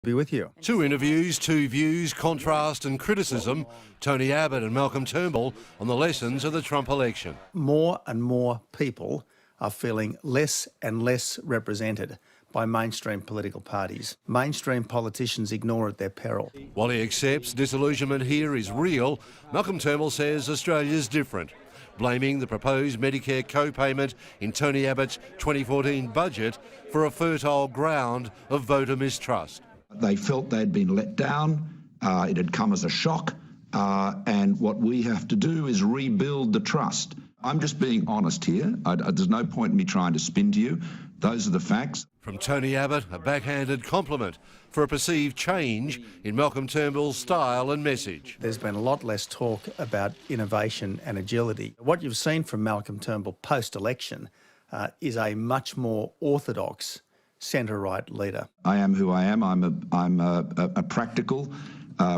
Be with you. Two interviews, two views, contrast and criticism. Tony Abbott and Malcolm Turnbull on the lessons of the Trump election. More and more people are feeling less and less represented by mainstream political parties. Mainstream politicians ignore at their peril. While he accepts disillusionment here is real, Malcolm Turnbull says Australia's different, blaming the proposed Medicare co-payment in Tony Abbott's 2014 budget for a fertile ground of voter mistrust. They felt they'd been let down, it had come as a shock, and what we have to do is rebuild the trust. I'm just being honest here. There's no point in me trying to spin to you. Those are the facts. From Tony Abbott, a backhanded compliment for a perceived change in Malcolm Turnbull's style and message. There's been a lot less talk about innovation and agility. What you've seen from Malcolm Turnbull post-election is a much more orthodox centre-right leader. I am who I am. I'm a practical,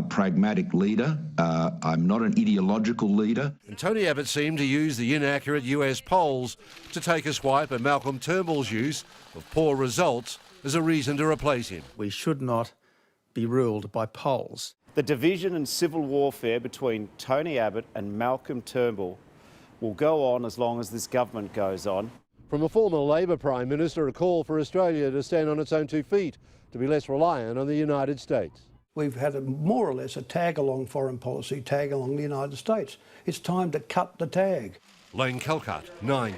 pragmatic leader. I'm not an ideological leader. And Tony Abbott seemed to use the inaccurate US polls to take a swipe at Malcolm Turnbull's use of poor results as a reason to replace him. We should not be ruled by polls. The division and civil warfare between Tony Abbott and Malcolm Turnbull will go on as long as this government goes on. From a former Labor Prime Minister, a call for Australia to stand on its own 2 feet, to be less reliant on the United States. We've had more or less a tag-along foreign policy, tag-along the United States. It's time to cut the tag. Lane Calcutt, 9.